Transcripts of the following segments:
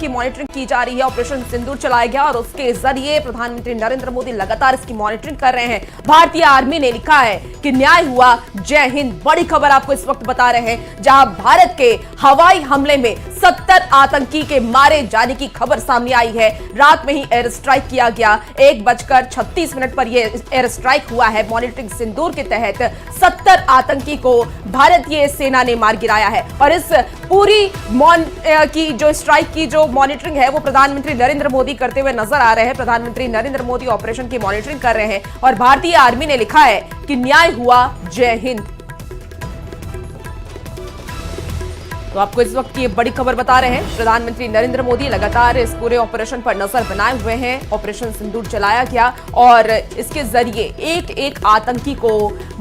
की मॉनिटरिंग की जा रही है। ऑपरेशन सिंदूर चलाया गया और उसके जरिए प्रधानमंत्री नरेंद्र मोदी लगातार इसकी मॉनिटरिंग कर रहे हैं। भारतीय आर्मी ने लिखा है कि न्याय हुआ, जय हिंद। बड़ी खबर आपको इस वक्त बता रहे हैं, जहां भारत के हवाई हमले में 70 आतंकी के मारे जाने की खबर सामने आई है। रात में ही एयर स्ट्राइक किया गया। 1:36 पर यह एयर स्ट्राइक हुआ है। मॉनिटरिंग सिंदूर के तहत 70 आतंकी को भारतीय सेना ने मार गिराया है। और इस पूरी की जो स्ट्राइक की जो मॉनिटरिंग है वो प्रधानमंत्री नरेंद्र मोदी करते हुए नजर आ रहे हैं। प्रधानमंत्री नरेंद्र मोदी ऑपरेशन की मॉनिटरिंग कर रहे हैं और भारतीय आर्मी ने लिखा है कि न्याय हुआ, जय हिंद। तो आपको इस वक्त की बड़ी खबर बता रहे हैं, प्रधानमंत्री नरेंद्र मोदी लगातार इस पूरे ऑपरेशन पर नजर बनाए हुए हैं। ऑपरेशन सिंदूर चलाया गया और इसके जरिए एक एक आतंकी को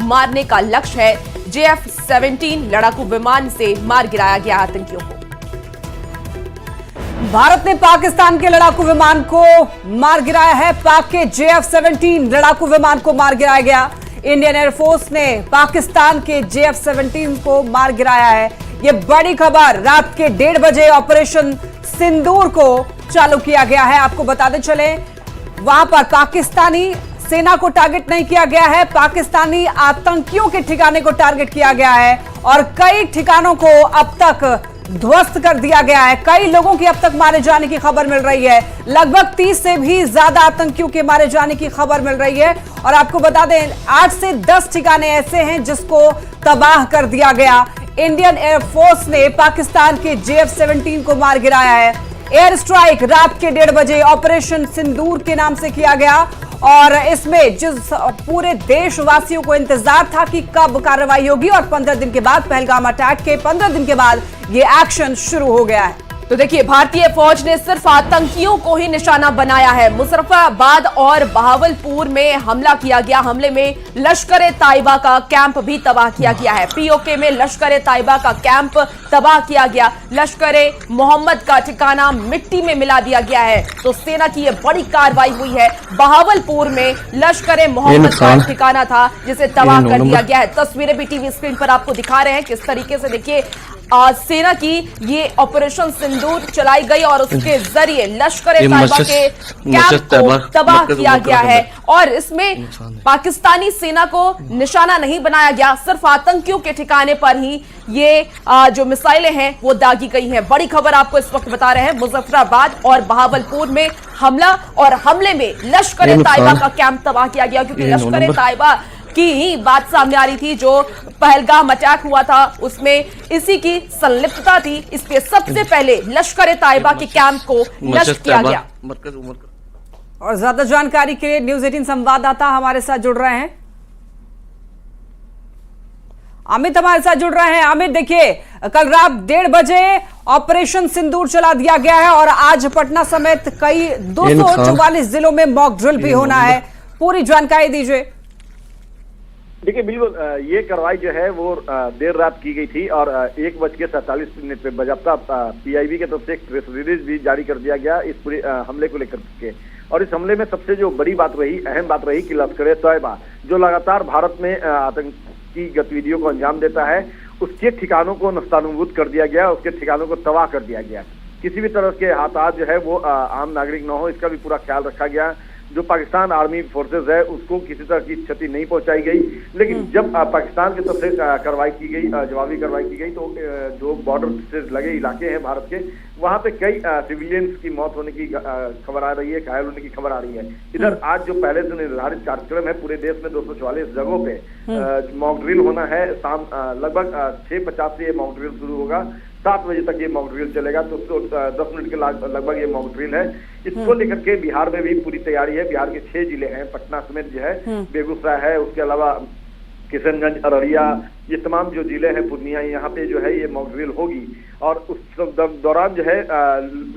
मारने का लक्ष्य है। JF-17 लड़ाकू विमान से मार गिराया गया आतंकियों को। भारत ने पाकिस्तान के लड़ाकू विमान को मार गिराया है। पाक के JF-17 लड़ाकू विमान को मार गिराया गया। इंडियन एयरफोर्स ने पाकिस्तान के JF-17 को मार गिराया है। ये बड़ी खबर, रात के 1:30 बजे ऑपरेशन सिंदूर को चालू किया गया है। आपको बताते चले, वहां पर पाकिस्तानी सेना को टारगेट नहीं किया गया है, पाकिस्तानी आतंकियों के ठिकाने को टारगेट किया गया है और कई ठिकानों को अब तक ध्वस्त कर दिया गया है। कई लोगों की अब तक मारे जाने की खबर मिल रही है। लगभग 30 से भी ज्यादा आतंकियों के मारे जाने की खबर मिल रही है। और आपको बता दें, 8 से 10 ठिकाने ऐसे हैं जिसको तबाह कर दिया गया। इंडियन एयरफोर्स ने पाकिस्तान के JF-17 को मार गिराया है। एयर स्ट्राइक रात के 1:30 बजे ऑपरेशन सिंदूर के नाम से किया गया और इसमें जिस पूरे देशवासियों को इंतजार था कि कब कार्रवाई होगी और 15 दिन के बाद, पहलगाम अटैक के 15 दिन के बाद ये एक्शन शुरू हो गया है। तो देखिए, भारतीय फौज ने सिर्फ आतंकियों को ही निशाना बनाया है। मुजफ्फराबाद और बहावलपुर में हमला किया गया। हमले में लश्कर-ए-ताइबा का कैंप भी तबाह किया गया है। POK में लश्कर-ए-ताइबा का कैंप तबाह किया गया। लश्कर-ए-मोहम्मद का ठिकाना मिट्टी में मिला दिया गया है। तो सेना की यह बड़ी कार्रवाई हुई है। बहावलपुर में लश्कर-ए-मोहम्मद का ठिकाना था जिसे तबाह कर दिया गया है। तस्वीरें भी टीवी स्क्रीन पर आपको दिखा रहे हैं किस तरीके से। देखिए, सेना की ये ऑपरेशन सिंदूर चलाई गई और उसके जरिए लश्कर-ए-ताइबा के कैंप को तबाह किया गया है। और इसमें पाकिस्तानी सेना को निशाना नहीं बनाया गया, सिर्फ आतंकियों के ठिकाने पर ही ये जो मिसाइलें हैं वो दागी गई हैं। बड़ी खबर आपको इस वक्त बता रहे हैं, मुजफ्फराबाद और बहावलपुर में हमला और हमले में लश्कर-ए-ताइबा का कैंप तबाह किया गया। क्योंकि लश्कर-ए-ताइबा की ही बात सामने आ रही थी, जो पहलगाम अटैक हुआ था उसमें इसी की संलिप्तता थी। इसलिए सबसे पहले लश्कर-ए-ताइबा के कैंप को नष्ट किया गया। और ज्यादा जानकारी के लिए न्यूज़ 18 संवाददाता हमारे साथ जुड़ रहे हैं, अमित हमारे साथ जुड़ रहे हैं। अमित, देखिए, कल रात 1:30 बजे ऑपरेशन सिंदूर चला दिया गया है और आज पटना समेत कई 244 जिलों में मॉक ड्रिल भी होना है। पूरी जानकारी दीजिए। देखिए, बिल्कुल ये कार्रवाई जो है वो देर रात की गई थी और 1:47 पे बाज़ाब्ता PIB की तरफ से एक प्रेस रिलीज भी जारी कर दिया गया इस पूरे हमले को लेकर के। और इस हमले में सबसे जो बड़ी बात रही, अहम बात रही कि लश्कर-ए-तैयबा जो लगातार भारत में आतंकी गतिविधियों को अंजाम देता है, उसके ठिकानों को नस्तानुबूद कर दिया गया, उसके ठिकानों को तबाह कर दिया गया। किसी भी तरह के हाथात जो है वो आम नागरिक न हो, इसका भी पूरा ख्याल रखा गया। जो पाकिस्तान आर्मी फोर्सेज है उसको किसी तरह की क्षति नहीं पहुंचाई गई। लेकिन जब पाकिस्तान की तरफ से कार्रवाई की गई, जवाबी कार्रवाई की गई, तो जो बॉर्डर से लगे इलाके हैं भारत के, वहां पे कई सिविलियंस की मौत होने की खबर आ रही है, घायल होने की खबर आ रही है। इधर आज जो पहले से निर्धारित कार्यक्रम है, पूरे देश में 244 जगहों पे मॉक ड्रिल होना है। शाम लगभग 6:50 से ये मॉक ड्रिल शुरू होगा, 7 बजे तक ये मॉक ड्रिल चलेगा। तो 10 मिनट के लगभग ये मॉक ड्रिल है। इसको लेकर के बिहार में भी पूरी तैयारी है। बिहार के 6 जिले हैं, पटना समेत जो है, बेगूसराय है, उसके अलावा किशनगंज, अररिया, ये तमाम जो जिले हैं, पूर्णिया, यहाँ पे जो है ये मॉक ड्रिल होगी। और उस दौरान जो है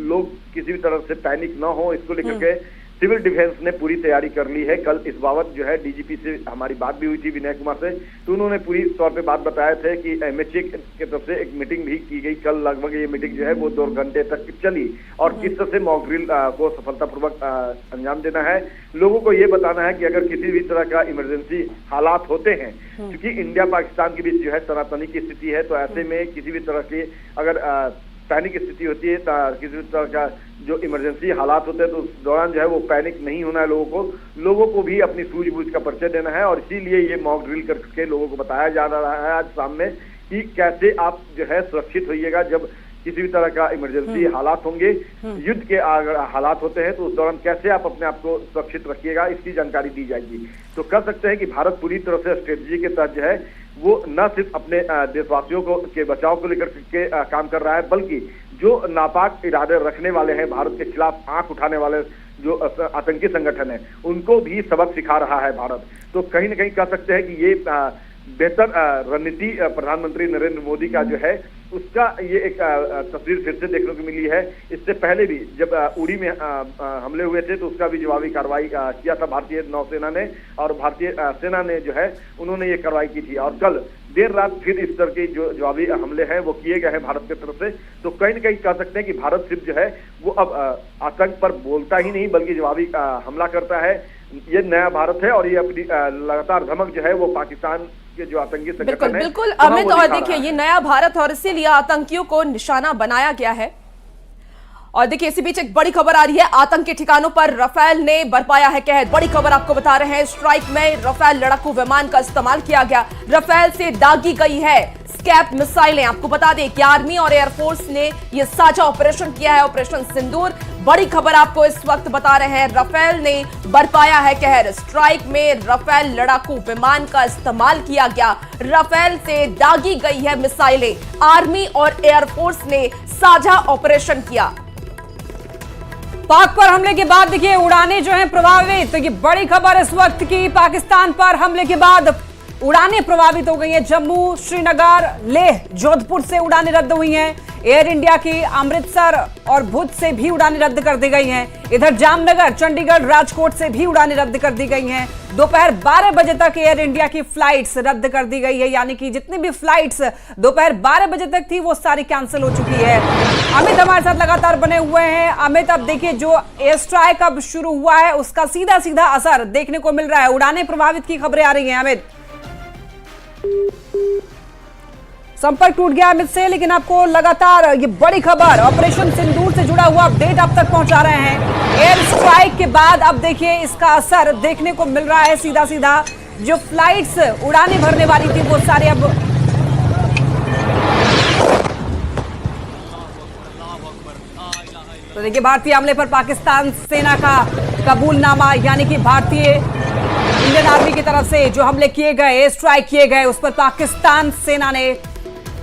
लोग किसी भी तरह से पैनिक ना हो, इसको लेकर के सिविल डिफेंस ने पूरी तैयारी कर ली है। कल इस बाबत जो है DGP से हमारी बात भी हुई थी, विनय कुमार से, तो उन्होंने पूरी तौर पे बात बताया थे कि MHA की तरफ से एक मीटिंग भी की गई। कल लगभग ये मीटिंग जो है वो 2 घंटे तक चली और किस तरह से मॉक ड्रिल को सफलतापूर्वक अंजाम देना है। लोगों को ये बताना है कि अगर किसी भी तरह का इमरजेंसी हालात होते हैं, क्योंकि इंडिया पाकिस्तान के बीच जो है तनातनी की स्थिति है, तो ऐसे में किसी भी तरह के अगर पैनिक स्थिति होती है, किसी भी तरह का जो इमरजेंसी हालात होते हैं, तो उस दौरान जो है वो पैनिक नहीं होना है। लोगों को भी अपनी सूझबूझ का परिचय देना है, और इसीलिए ये मॉक ड्रिल करके लोगों को बताया जा रहा है आज सामने कि कैसे आप जो है सुरक्षित होइएगा जब किसी भी तरह का इमरजेंसी हालात होंगे, युद्ध के अगर हालात होते हैं तो उस दौरान कैसे आप अपने आप को सुरक्षित रखिएगा, इसकी जानकारी दी जाएगी। तो कह सकते हैं कि भारत पूरी तरह से स्ट्रेटजी के तहत जो है वो न सिर्फ अपने देशवासियों को के बचाव को लेकर के काम कर रहा है, बल्कि जो नापाक इरादे रखने वाले हैं, भारत के खिलाफ आंख उठाने वाले जो आतंकी संगठन है, उनको भी सबक सिखा रहा है भारत। तो कहीं ना कहीं कह सकते हैं कि ये बेहतर रणनीति प्रधानमंत्री नरेंद्र मोदी का जो है उसका ये एक तस्वीर फिर से देखने को मिली है। इससे पहले भी जब उड़ी में हमले हुए थे तो उसका भी जवाबी कार्रवाई किया था भारतीय नौसेना ने, और भारतीय सेना ने जो है उन्होंने ये कार्रवाई की थी। और कल देर रात फिर इस तरह के जो जवाबी हमले हैं वो किए गए हैं भारत की तरफ से। तो कहीं ना कहीं कह सकते हैं कि भारत सिर्फ जो है वो अब आतंक पर बोलता ही नहीं बल्कि जवाबी हमला करता है। ये नया भारत है, और ये अपनी लगातार धमक जो है वो पाकिस्तान के जो आतंकी संगठन है, बिल्कुल अमित, और देखिए ये नया भारत और इसीलिए आतंकियों को निशाना बनाया गया है। और देखिए इसी बीच एक बड़ी खबर आ रही है, आतंक के ठिकानों पर राफेल ने बरपाया है कहर। बड़ी खबर आपको बता रहे हैं, स्ट्राइक में राफेल लड़ाकू विमान का इस्तेमाल किया गया। राफेल से दागी गई है स्कैप मिसाइलें। आपको बता दें कि आर्मी और एयरफोर्स ने यह साझा ऑपरेशन किया है, ऑपरेशन सिंदूर। बड़ी खबर आपको इस वक्त बता रहे हैं, राफेल ने बरपाया है कहर। स्ट्राइक में राफेल लड़ाकू विमान का इस्तेमाल किया गया, राफेल से दागी गई है मिसाइलें। आर्मी और एयरफोर्स ने साझा ऑपरेशन किया। पाक पर हमले के बाद देखिए उड़ानें जो हैं प्रभावित। तो ये बड़ी खबर इस वक्त की, पाकिस्तान पर हमले के बाद उड़ानें प्रभावित हो गई हैं। जम्मू, श्रीनगर, लेह, जोधपुर से उड़ानें रद्द हुई हैं। एयर इंडिया की अमृतसर और भुज से भी उड़ानें रद्द कर दी गई हैं। इधर जामनगर, चंडीगढ़, राजकोट से भी उड़ानें रद्द कर दी गई हैं। दोपहर 12 बजे तक एयर इंडिया की फ्लाइट्स रद्द कर दी गई है, यानी कि जितनी भी फ्लाइट्स दोपहर 12 बजे तक थी वो सारी कैंसिल हो चुकी है। अमित हमारे साथ लगातार बने हुए हैं। अमित, अब देखिए जो एयर स्ट्राइक अब शुरू हुआ है उसका सीधा सीधा असर देखने को मिल रहा है, उड़ानें प्रभावित की खबरें आ रही हैं। अमित, संपर्क टूट गया अमित से, लेकिन आपको लगातार ये बड़ी खबर ऑपरेशन सिंदूर से जुड़ा हुआ अपडेट अब तक पहुंचा रहे हैं। एयर स्ट्राइक के बाद अब देखिए इसका असर देखने को मिल रहा है सीधा सीधा। जो फ्लाइट्स उड़ानें भरने वाली थी वो सारे अब तो देखिए भारतीय हमले पर पाकिस्तान सेना का कबूलनामा, यानी कि भारतीय इंडियन आर्मी की तरफ से जो हमले किए गए, एयर स्ट्राइक किए गए, उस पर पाकिस्तान सेना ने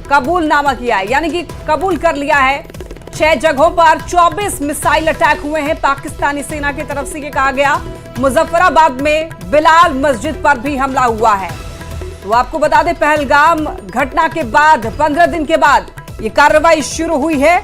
कबूलनामा किया है, यानी कि कबूल कर लिया है। 6 जगहों पर 24 मिसाइल अटैक हुए हैं पाकिस्तानी सेना की तरफ से, ये कहा गया। मुजफ्फराबाद में बिलाल मस्जिद पर भी हमला हुआ है। तो आपको बता दें, पहलगाम घटना के बाद 15 दिन के बाद ये कार्रवाई शुरू हुई है।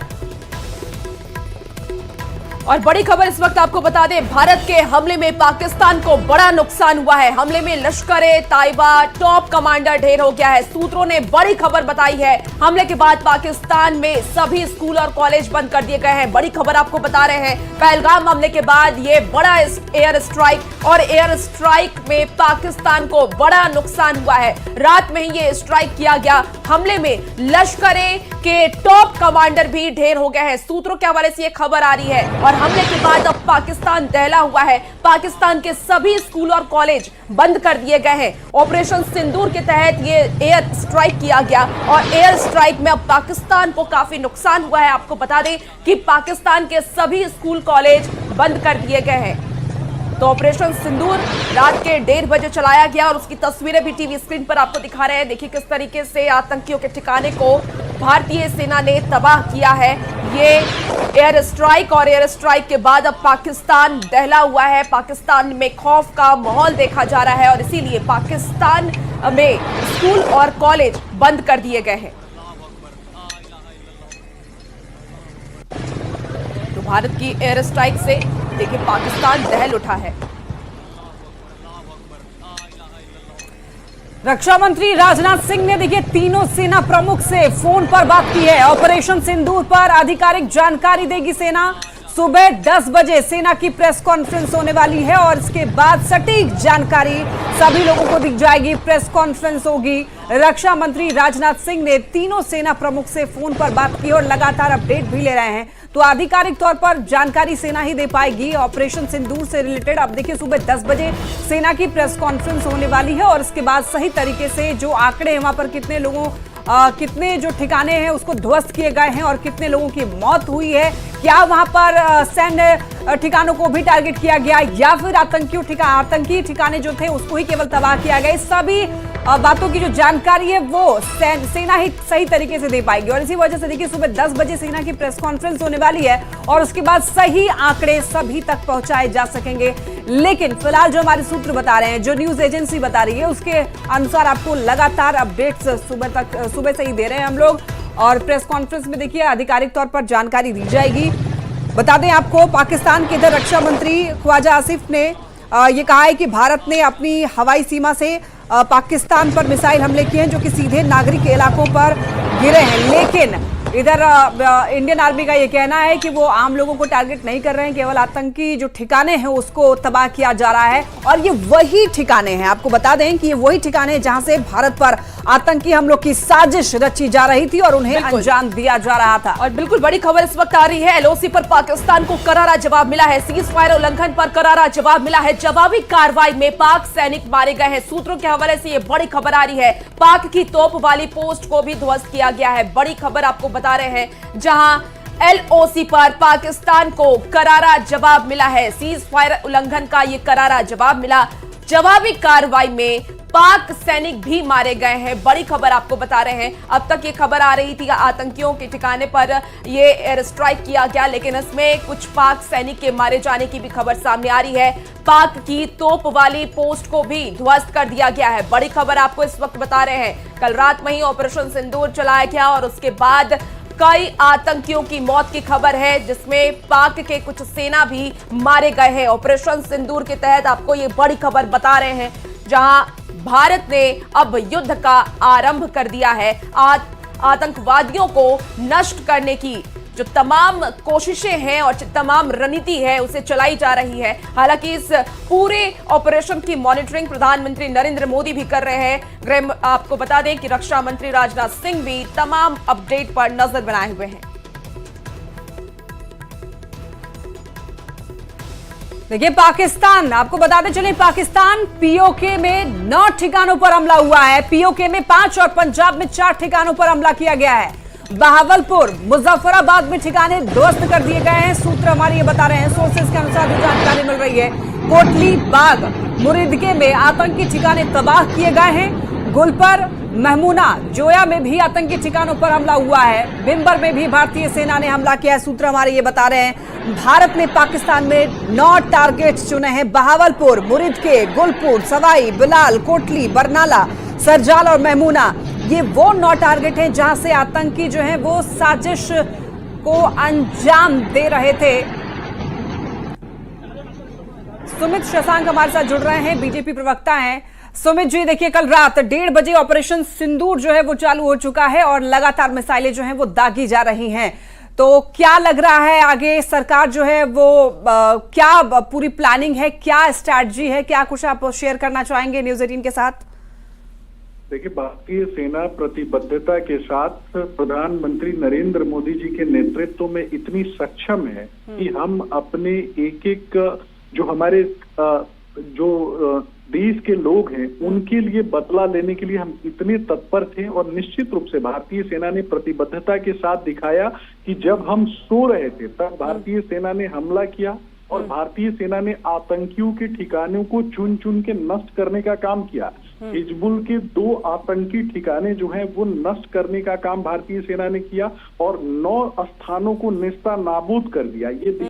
और बड़ी खबर इस वक्त आपको बता दें, भारत के हमले में पाकिस्तान को बड़ा नुकसान हुआ है। हमले में लश्कर-ए-ताइबा टॉप कमांडर ढेर हो गया है। सूत्रों ने बड़ी खबर बताई है, हमले के बाद पाकिस्तान में सभी स्कूल और कॉलेज बंद कर दिए गए हैं। बड़ी खबर आपको बता रहे हैं, पहलगाम हमले के बाद ये बड़ा एयर स्ट्राइक, और एयर स्ट्राइक में पाकिस्तान को बड़ा नुकसान हुआ है। रात में ही ये स्ट्राइक किया गया। हमले में लश्कर के टॉप कमांडर भी ढेर हो गए हैं। सूत्रों के हवाले से ये खबर आ रही है। और हमले के बाद अब पाकिस्तान दहला हुआ है। पाकिस्तान के सभी स्कूल और कॉलेज बंद कर दिए गए हैं। ऑपरेशन सिंदूर के तहत ये एयर स्ट्राइक किया गया, और एयर स्ट्राइक में अब पाकिस्तान को काफी नुकसान हुआ है। आपको बता दें कि पाकिस्तान के सभी स्कूल कॉलेज बंद कर दिए गए हैं। तो ऑपरेशन सिंदूर रात के 1:30 बजे चलाया गया, और उसकी तस्वीरें भी टीवी स्क्रीन पर आपको दिखा रहे हैं। देखिए किस तरीके से आतंकियों के ठिकाने को भारतीय सेना ने तबाह किया है। ये एयर स्ट्राइक, और एयर स्ट्राइक के बाद अब पाकिस्तान दहला हुआ है। पाकिस्तान में खौफ का माहौल देखा जा रहा है, और इसीलिए पाकिस्तान में स्कूल और कॉलेज बंद कर दिए गए हैं। तो भारत की एयर स्ट्राइक से देखिए पाकिस्तान दहल उठा है। रक्षा मंत्री राजनाथ सिंह ने देखिए तीनों सेना प्रमुख से फोन पर बात की है। ऑपरेशन सिंदूर पर आधिकारिक जानकारी देगी सेना। सुबह 10 बजे सेना की प्रेस कॉन्फ्रेंस होने वाली है, और इसके बाद सटीक जानकारी सभी लोगों को दिख जाएगी, प्रेस कॉन्फ्रेंस होगी। रक्षा मंत्री राजनाथ सिंह ने तीनों सेना प्रमुख से फोन पर बात की और लगातार अपडेट भी ले रहे हैं। तो आधिकारिक तौर पर जानकारी सेना ही दे पाएगी ऑपरेशन सिंदूर से रिलेटेड। अब देखिए सुबह 10 बजे सेना की प्रेस कॉन्फ्रेंस होने वाली है और इसके बाद सही तरीके से जो आंकड़े हैं, वहां पर कितने लोगों कितने जो ठिकाने हैं उसको ध्वस्त किए गए हैं और कितने लोगों की मौत हुई है, क्या वहां पर सैन्य ठिकानों को भी टारगेट किया गया या फिर आतंकी ठिकाने जो थे उसको ही केवल तबाह किया गया, इस सभी बातों की जो जानकारी है वो सेना ही सही तरीके से दे पाएगी। और इसी वजह से देखिए सुबह 10 बजे सेना की प्रेस कॉन्फ्रेंस होने वाली है और उसके बाद सही आंकड़े सभी तक पहुंचाए जा सकेंगे। लेकिन फिलहाल जो हमारे सूत्र बता रहे हैं, जो न्यूज एजेंसी बता रही है, उसके अनुसार आपको लगातार अपडेट्स सुबह से ही दे रहे हैं हम लोग। और प्रेस कॉन्फ्रेंस में देखिए आधिकारिक तौर पर जानकारी दी जाएगी। बता दें आपको, पाकिस्तान के इधर रक्षा मंत्री ख्वाजा आसिफ ने ये कहा है कि भारत ने अपनी हवाई सीमा से पाकिस्तान पर मिसाइल हमले किए हैं जो कि सीधे नागरिक इलाकों पर गिरे हैं। लेकिन इधर इंडियन आर्मी का ये कहना है कि वो आम लोगों को टारगेट नहीं कर रहे हैं, केवल आतंकी जो ठिकाने हैं उसको तबाह किया जा रहा है। और ये वही ठिकाने हैं, आपको बता दें कि ये वही ठिकाने हैं जहां से भारत पर आतंकी हमलों की साजिश रची जा रही थी और उन्हें अंजाम दिया जा रहा था। और बिल्कुल बड़ी खबर इस वक्त आ रही है, एलओसी पर पाकिस्तान को करारा जवाब मिला है। सीज फायर उल्लंघन पर करारा जवाब मिला है। जवाबी कार्रवाई में पाक सैनिक मारे गए हैं। सूत्रों के हवाले से ये बड़ी खबर आ रही है। पाक की तोप वाली पोस्ट को भी ध्वस्त किया गया है। बड़ी खबर आपको बता रहे हैं, जहां एलओसी पर पाकिस्तान को करारा जवाब मिला है। सीज फायर उल्लंघन का ये करारा जवाब मिला। जवाबी कार्रवाई में पाक सैनिक भी मारे गए हैं। बड़ी खबर आपको बता रहे हैं। अब तक ये खबर आ रही थी आतंकियों के ठिकाने पर ये एयर स्ट्राइक किया गया, लेकिन इसमें कुछ पाक सैनिक के मारे जाने की भी खबर सामने आ रही है। पाक की तोप वाली पोस्ट को भी ध्वस्त कर दिया गया है। बड़ी खबर आपको इस वक्त बता रहे हैं। कल रात में ही ऑपरेशन सिंदूर चलाया गया और उसके बाद कई आतंकियों की मौत की खबर है, जिसमें पाक के कुछ सेना भी मारे गए हैं। ऑपरेशन सिंदूर के तहत आपको ये बड़ी खबर बता रहे हैं, जहां भारत ने अब युद्ध का आरंभ कर दिया है। आतंकवादियों को नष्ट करने की जो तमाम कोशिशें हैं और तमाम रणनीति है उसे चलाई जा रही है। हालांकि इस पूरे ऑपरेशन की मॉनिटरिंग प्रधानमंत्री नरेंद्र मोदी भी कर रहे हैं। आपको बता दें कि रक्षा मंत्री राजनाथ सिंह भी तमाम अपडेट पर नजर बनाए हुए हैं। देखिए पाकिस्तान, आपको बताते चले, पाकिस्तान पीओके में 9 ठिकानों पर हमला हुआ है। पीओके में 5 और पंजाब में 4 ठिकानों पर हमला किया गया है। बहावलपुर, मुजफ्फराबाद में ठिकाने ध्वस्त कर दिए गए हैं। सूत्र हमारे ये बता रहे हैं, सोर्सेज के अनुसार जो जानकारी मिल रही है, कोटली बाग मुरिदके में आतंकी ठिकाने तबाह किए गए हैं। गुलपर, महमूना, जोया में भी आतंकी ठिकानों पर हमला हुआ है। बिम्बर में भी भारतीय सेना ने हमला किया है। सूत्र हमारे ये बता रहे हैं, भारत ने पाकिस्तान में 9 टारगेट्स चुने हैं। बहावलपुर, मुरिदके, गुलपुर, सवाई, बिलाल, कोटली, बरनाला, सरजाल और महमूना, ये वो 9 टारगेट हैं जहां से आतंकी जो हैं वो साजिश को अंजाम दे रहे थे। सुमित शशांक हमारे साथ जुड़ रहे हैं, बीजेपी प्रवक्ता हैं। सुमित जी, देखिए कल रात 1:30 बजे ऑपरेशन सिंदूर जो है वो चालू हो चुका है और लगातार मिसाइलें जो हैं वो दागी जा रही हैं। तो क्या लग रहा है आगे सरकार जो है वो क्या पूरी प्लानिंग है, क्या स्ट्रैटेजी है, क्या कुछ आप शेयर करना चाहेंगे न्यूज़ 18 के साथ? देखिए, भारतीय सेना प्रतिबद्धता के साथ प्रधानमंत्री नरेंद्र मोदी जी के नेतृत्व में इतनी सक्षम है कि हम अपने एक जो हमारे देश के लोग हैं उनके लिए बदला लेने के लिए हम इतने तत्पर थे। और निश्चित रूप से भारतीय सेना ने प्रतिबद्धता के साथ दिखाया कि जब हम सो रहे थे तब भारतीय सेना ने हमला किया और भारतीय सेना ने आतंकियों के ठिकानों को चुन चुन के नष्ट करने का काम किया। हिजबुल के 2 आतंकी ठिकाने जो हैं वो नष्ट करने का काम भारतीय सेना ने किया और 9 स्थानों को नेस्ता नाबूद कर दिया। ये